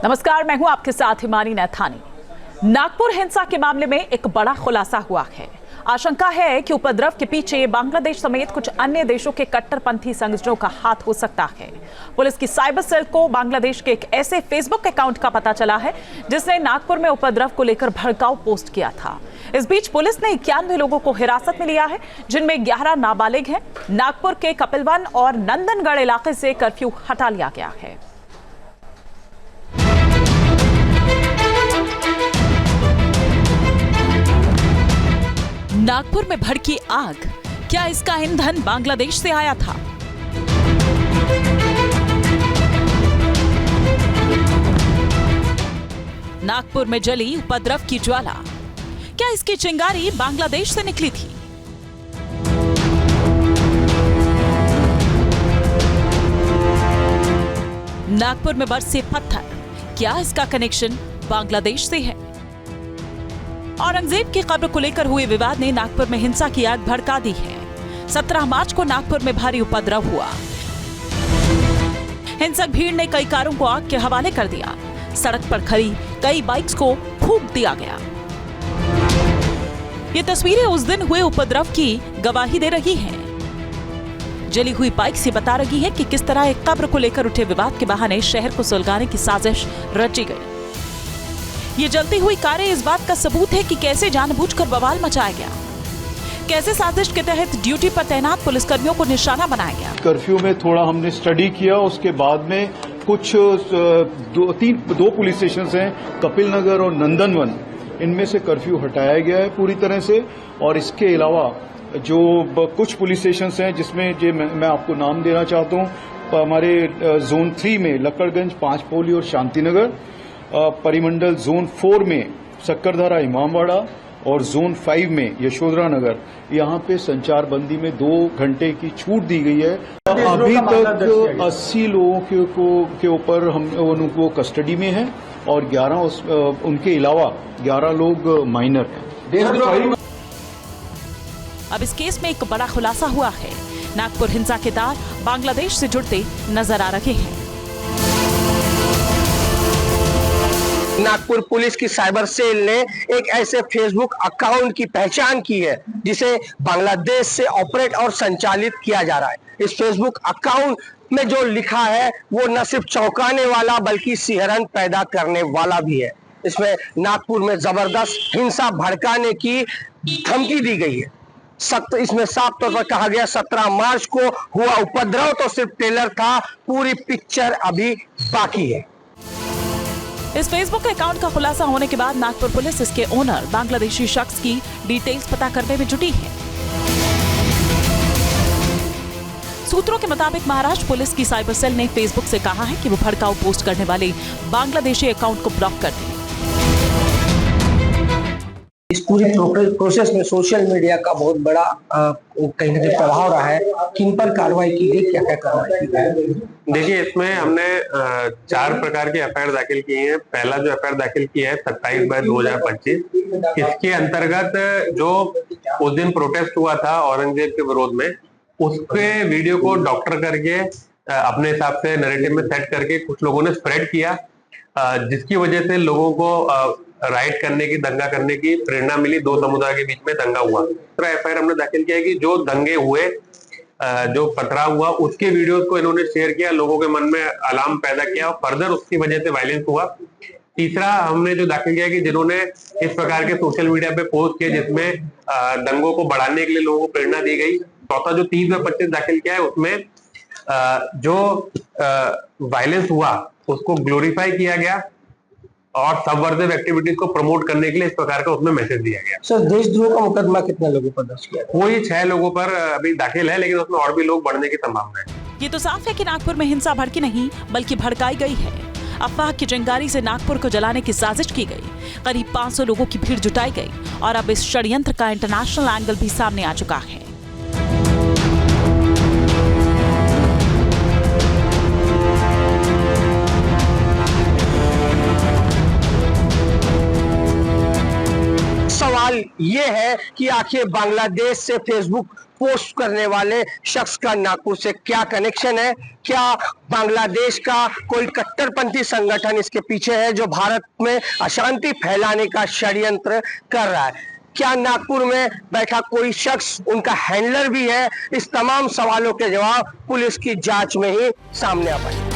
नमस्कार, मैं हूं आपके साथ हिमानी नैथानी। नागपुर हिंसा के मामले में एक बड़ा खुलासा हुआ है। आशंका है कि उपद्रव के पीछे बांग्लादेश समेत कुछ अन्य देशों के कट्टरपंथी संगठनों का हाथ हो सकता है। पुलिस की साइबर सेल को बांग्लादेश के एक ऐसे फेसबुक अकाउंट का पता चला है जिसने नागपुर में उपद्रव को लेकर भड़काऊ पोस्ट किया था। इस बीच पुलिस ने 91 लोगों को हिरासत में लिया है, जिनमें 11 नाबालिग हैं। नागपुर के कपिलवन और नंदनगढ़ इलाके से कर्फ्यू हटा लिया गया है। नागपुर में भड़की आग, क्या इसका ईंधन बांग्लादेश से आया था? नागपुर में जली उपद्रव की ज्वाला, क्या इसकी चिंगारी बांग्लादेश से निकली थी? नागपुर में बरसे पत्थर, क्या इसका कनेक्शन बांग्लादेश से है? औरंगजेब की कब्र को लेकर हुए विवाद ने नागपुर में हिंसा की आग भड़का दी है। 17 मार्च को नागपुर में भारी उपद्रव हुआ। हिंसक भीड़ ने कई कारों को आग के हवाले कर दिया। सड़क पर खड़ी कई बाइक्स को फूंक दिया गया। ये तस्वीरें उस दिन हुए उपद्रव की गवाही दे रही हैं। जली हुई बाइक से बता रही है कि किस तरह एक कब्र को लेकर उठे विवाद के बहाने शहर को सुलगाने की साजिश रची गई। ये जलती हुई कारें इस बात का सबूत है कि कैसे जानबूझकर बवाल मचाया गया, कैसे साजिश के तहत ड्यूटी पर तैनात पुलिसकर्मियों को निशाना बनाया गया। कर्फ्यू में थोड़ा हमने स्टडी किया, उसके बाद में कुछ दो पुलिस स्टेशन हैं, कपिल नगर और नंदनवन, इनमें से कर्फ्यू हटाया गया है पूरी तरह से। और इसके अलावा जो कुछ पुलिस स्टेशन हैं जिसमें मैं आपको नाम देना चाहता हूँ, हमारे जोन 3 में लक्कड़गंज, पांचपोली और शांतिनगर, परिमंडल जोन 4 में सक्करधारा, इमामवाड़ा और जोन 5 में यशोधरा नगर, यहाँ पे संचार बंदी में 2 घंटे की छूट दी गई है। अभी तक 80 लोगों के ऊपर हम उनको कस्टडी में है और 11 उनके अलावा 11 लोग माइनर हैं। अब इस केस में एक बड़ा खुलासा हुआ है। नागपुर हिंसा के तार बांग्लादेश से जुड़ते नजर आ रहे हैं। नागपुर पुलिस की साइबर सेल ने एक ऐसे फेसबुक अकाउंट की पहचान की है जिसे बांग्लादेश से ऑपरेट और संचालित किया जा रहा है। इस फेसबुक अकाउंट में जो लिखा है वो न सिर्फ चौंकाने वाला बल्कि सिहरन पैदा करने वाला भी है। इसमें नागपुर में जबरदस्त हिंसा भड़काने की धमकी दी गई है। इसमें साफ तौर पर कहा गया 17 मार्च को हुआ उपद्रव तो सिर्फ ट्रेलर था, पूरी पिक्चर अभी बाकी है। इस फेसबुक अकाउंट का खुलासा होने के बाद नागपुर पुलिस इसके ओनर बांग्लादेशी शख्स की डिटेल्स पता करने में जुटी है। सूत्रों के मुताबिक महाराष्ट्र पुलिस की साइबर सेल ने फेसबुक से कहा है कि वो भड़काऊ पोस्ट करने वाले बांग्लादेशी अकाउंट को ब्लॉक कर दे। इस पूरी प्रोसेस में सोशल मीडिया का बहुत बड़ा कहीं ना कहीं प्रभाव रहा है। किन पर कार्रवाई की गई, क्या क्या कार्रवाई की गई? देखिए, इसमें हमने 4 प्रकार की एफआईआर दाखिल की है। पहला जो एफआईआर दाखिल किया है 27/2025, इसके अंतर्गत जो उस दिन प्रोटेस्ट हुआ था औरंगजेब के विरोध में, उसके वीडियो को डॉक्टर करके अपने हिसाब से नैरेटिव में सेट करके कुछ लोगों ने स्प्रेड किया, जिसकी वजह से लोगों को राइट करने की, दंगा करने की प्रेरणा मिली। 2 समुदाय के बीच में दंगा हुआ। दूसरा एफआईआर हमने दाखिल किया है कि जो दंगे हुए, जो पथराव हुआ, उसके वीडियोस को इन्होंने शेयर किया, लोगों के मन में अलार्म पैदा किया और फर्दर उसकी वजह से वायलेंस हुआ। तीसरा हमने जो दाखिल किया कि जिन्होंने इस प्रकार के सोशल मीडिया पे पोस्ट किए जिसमें दंगों को बढ़ाने के लिए लोगों को प्रेरणा दी गई। चौथा जो 30/25 दाखिल किया है उसमें जो वायलेंस हुआ उसको ग्लोरीफाई किया गया और सबवर्सिव एक्टिविटीज को प्रमोट करने के लिए इस प्रकार का उसमें मैसेज दिया गया। सर, देशद्रोह का मुकदमा कितने लोगों पर दर्ज किया? कोई 6 लोगों पर अभी दाखिल है, लेकिन उसमें और भी लोग बढ़ने की संभावना है। ये तो साफ है कि नागपुर में हिंसा भड़की नहीं बल्कि भड़काई गई है। अफवाह की चिंगारी से नागपुर को जलाने की साजिश की गई। करीब 500 लोगों की भीड़ जुटाई गई और अब इस षड्यंत्र का इंटरनेशनल एंगल भी सामने आ चुका है। सवाल ये है कि आखिर बांग्लादेश से फेसबुक पोस्ट करने वाले शख्स का नागपुर से क्या कनेक्शन है, क्या बांग्लादेश का कोई कट्टरपंथी संगठन इसके पीछे है जो भारत में अशांति फैलाने का षड्यंत्र कर रहा है, क्या नागपुर में बैठा कोई शख्स उनका हैंडलर भी है। इस तमाम सवालों के जवाब पुलिस की जांच में ही सामने आ पाए।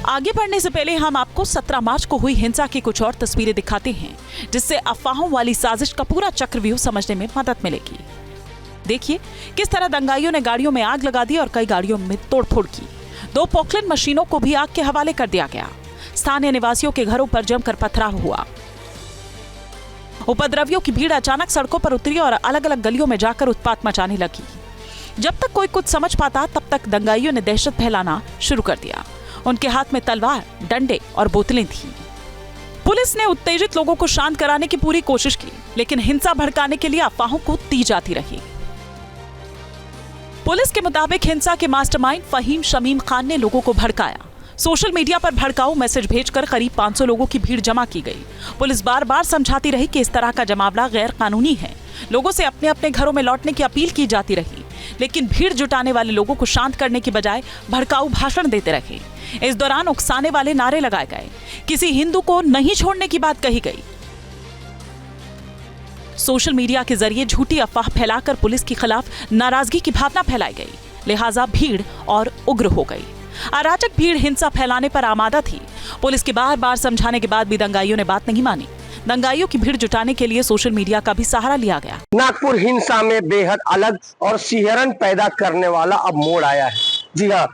आगे बढ़ने से पहले हम आपको 17 मार्च को हुई हिंसा की कुछ और तस्वीरें दिखाते हैं, जिससे अफवाहों वाली साजिश का पूरा चक्रव्यूह समझने में मदद मिलेगी। देखिए किस तरह दंगाइयों ने गाड़ियों में आग लगा दी और कई गाड़ियों में तोड़फोड़ की। 2 पोकलैंड मशीनों को भी आग के हवाले कर दिया गया। स्थानीय निवासियों के घरों पर जमकर पथराव हुआ। उपद्रवियों की भीड़ अचानक सड़कों पर उतरी और अलग अलग गलियों में जाकर उत्पात मचाने लगी। जब तक कोई कुछ समझ पाता तब तक दंगाइयों ने दहशत फैलाना शुरू कर दिया। उनके हाथ में तलवार, डंडे और बोतलें थीं। पुलिस ने उत्तेजित लोगों को शांत कराने की पूरी कोशिश की, लेकिन हिंसा भड़काने के लिए अफवाहों को दी जाती रही। पुलिस के मुताबिक हिंसा के मास्टरमाइंड फहीम शमीम खान ने लोगों को भड़काया। सोशल मीडिया पर भड़काऊ मैसेज भेजकर करीब 500 लोगों की भीड़ जमा की गई। पुलिस बार बार समझाती रही कि इस तरह का जमावड़ा गैर कानूनी है। लोगों से अपने अपने घरों में लौटने की अपील की जाती रही, लेकिन भीड़ जुटाने वाले लोगों को शांत करने की बजाय भड़काऊ भाषण देते रहे। इस दौरान उकसाने वाले नारे लगाए गए। किसी हिंदू को नहीं छोड़ने की बात कही गई। सोशल मीडिया के जरिए झूठी अफवाह फैलाकर पुलिस के खिलाफ नाराजगी की भावना फैलाई गई। लिहाजा भीड़ और उग्र हो गई। अराजक भीड़ हिंसा फैलाने पर आमादा थी। पुलिस के बार बार समझाने के बाद भी दंगाइयों ने बात नहीं मानी। दंगाइयों की भीड़ जुटाने के लिए सोशल मीडिया का भी सहारा लिया गया। नागपुर हिंसा में बेहद अलग और सिहरन पैदा करने वाला अब मोड़ आया है। जी हाँ,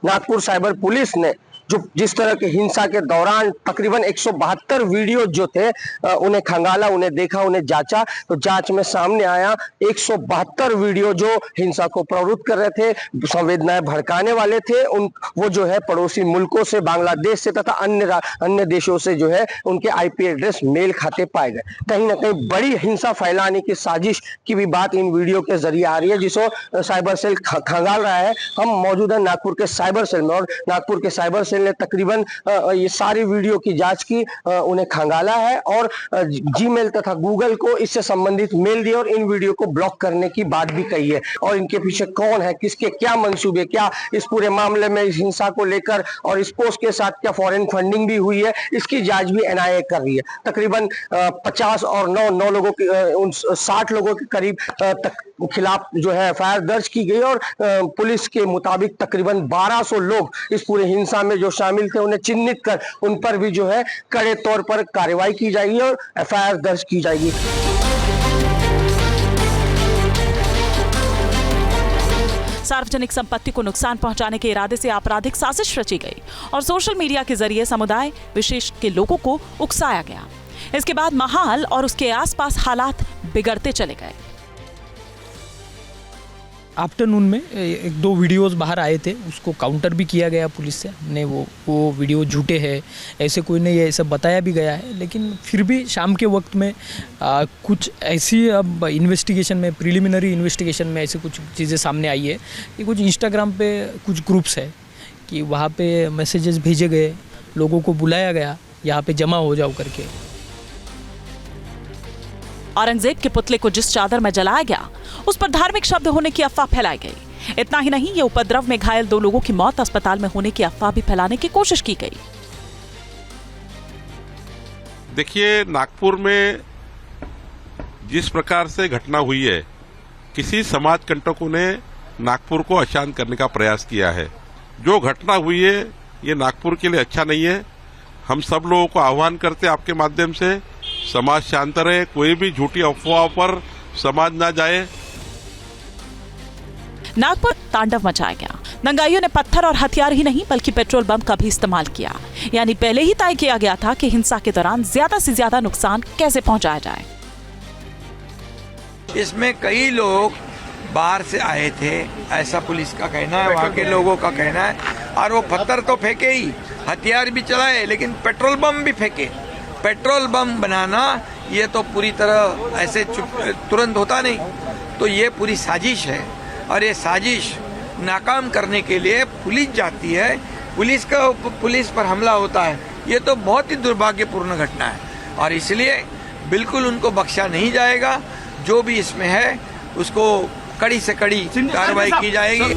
नागपुर साइबर पुलिस ने जिस तरह के हिंसा के दौरान तकरीबन 172 वीडियो जो थे उन्हें खंगाला, उन्हें देखा, उन्हें जांचा, तो जांच में सामने आया 172 वीडियो जो हिंसा को प्रवृत्त कर रहे थे, संवेदनाएं भड़काने वाले थे। वो जो है पड़ोसी मुल्कों से, बांग्लादेश से तथा अन्य देशों से जो है उनके IP एड्रेस मेल खाते पाए गए। कहीं ना कहीं बड़ी हिंसा फैलाने की साजिश की भी बात इन वीडियो के जरिए आ रही है, जिसको साइबर सेल खंगाल रहा है। हम मौजूद है नागपुर के साइबर सेल में और नागपुर के साइबर सेल ने तकरीबन ये सारी वीडियो की जांच की, उन्हें खंगाला है और जीमेल तथा गूगल को इससे संबंधित मेल दिए और इन वीडियो को ब्लॉक करने की बात भी कही है। और इनके पीछे कौन है, किसके क्या मंसूबे, क्या इस पूरे मामले में इस हिंसा को लेकर और इस पोस्ट के साथ क्या फॉरेन फंडिंग भी हुई है, इसकी जांच भी NIA कर रही है। तकरीबन 50 और 9 लोगों की 60 लोगों के करीब खिलाफ जो है FIR दर्ज की गई और पुलिस के मुताबिक तकरीबन 1200 लोग इस पूरे हिंसा में जो शामिल थे उन्हें चिन्हित कर उन पर भी जो है कड़े तौर पर कार्रवाई की जाएगी और FIR दर्ज की जाएगी। सार्वजनिक संपत्ति को नुकसान पहुंचाने के इरादे से आपराधिक साजिश रची गई और सोशल मीडिया के जरिए समुदाय विशेष के लोगों को उकसाया गया। इसके बाद महाल और उसके आसपास हालात बिगड़ते चले गए। आफ्टरनून में 1-2 वीडियोस बाहर आए थे, उसको काउंटर भी किया गया पुलिस से। हमने वो वीडियो झूठे हैं ऐसे कोई नहीं, ये सब बताया भी गया है। लेकिन फिर भी शाम के वक्त में कुछ ऐसी अब इन्वेस्टिगेशन में, प्रिलिमिनरी इन्वेस्टिगेशन में ऐसे कुछ चीज़ें सामने आई है कि कुछ इंस्टाग्राम पे कुछ ग्रुप्स है कि वहाँ पे मैसेजेस भेजे गए, लोगों को बुलाया गया यहाँ पे जमा हो जाओ करके। औरंगजेब के पुतले को जिस चादर में जलाया गया उस पर धार्मिक शब्द होने की अफवाह फैलाई गई। इतना ही नहीं, ये उपद्रव में घायल 2 लोगों की मौत अस्पताल में होने की अफवाह भी फैलाने की कोशिश की गई। देखिए, नागपुर में जिस प्रकार से घटना हुई है, किसी समाज कंटकों ने नागपुर को अशांत करने का प्रयास किया है। जो घटना हुई है ये नागपुर के लिए अच्छा नहीं है। हम सब लोगों को आह्वान करते हैं आपके माध्यम से, समाज शांत रहे, कोई भी झूठी अफवाह पर समाज ना जाए। नागपुर तांडव मचाया गया। दंगाइयों ने पत्थर और हथियार ही नहीं बल्कि पेट्रोल बम का भी इस्तेमाल किया। यानी पहले ही तय किया गया था कि हिंसा के दौरान ज्यादा से ज्यादा नुकसान कैसे पहुंचाया जाए। इसमें कई लोग बाहर से आए थे, ऐसा पुलिस का कहना है, वहाँ के लोगों का कहना है। और वो पत्थर तो फेंके ही, हथियार भी चलाए, लेकिन पेट्रोल बम भी फेंके। पेट्रोल बम बनाना ये तो पूरी तरह ऐसे तुरंत होता नहीं, तो ये पूरी साजिश है। और ये साजिश नाकाम करने के लिए पुलिस जाती है, पुलिस पर हमला होता है। ये तो बहुत ही दुर्भाग्यपूर्ण घटना है। और इसलिए बिल्कुल उनको बख्शा नहीं जाएगा। जो भी इसमें है उसको कड़ी से कड़ी कार्रवाई की जाएगी।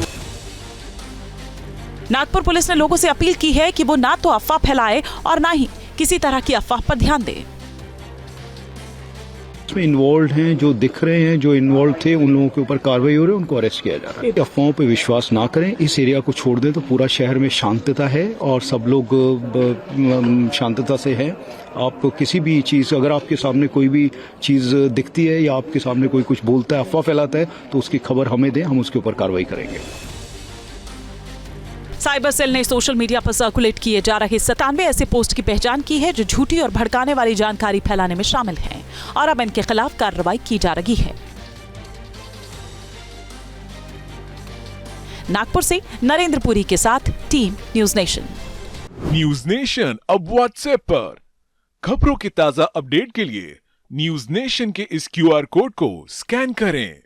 नागपुर पुलिस ने लोगों से अपील की है कि वो ना तो अफवाह फैलाए और ना ही किसी तरह की अफवाह पर ध्यान दे। इसमें इन्वॉल्व हैं, जो दिख रहे हैं, जो इन्वॉल्व थे, उन लोगों के ऊपर कार्रवाई हो रही है, उनको अरेस्ट किया जा रहा है। अफवाहों पे विश्वास ना करें, इस एरिया को छोड़ दें तो पूरा शहर में शांतता है और सब लोग शांतता से हैं। आप किसी भी चीज, अगर आपके सामने कोई भी चीज दिखती है या आपके सामने कोई कुछ बोलता है, अफवाह फैलाता है, तो उसकी खबर हमें दें, हम उसके ऊपर कार्रवाई करेंगे। साइबर सेल ने सोशल मीडिया पर सर्कुलेट किए जा रहे 97 ऐसे पोस्ट की पहचान की है जो झूठी और भड़काने वाली जानकारी फैलाने में शामिल हैं और अब इनके खिलाफ कार्रवाई की जा रही है। नागपुर से नरेंद्र पुरी के साथ team news nation. News nation अब व्हाट्सएप पर खबरों के ताजा अपडेट के लिए न्यूज नेशन के इस QR कोड को स्कैन करें।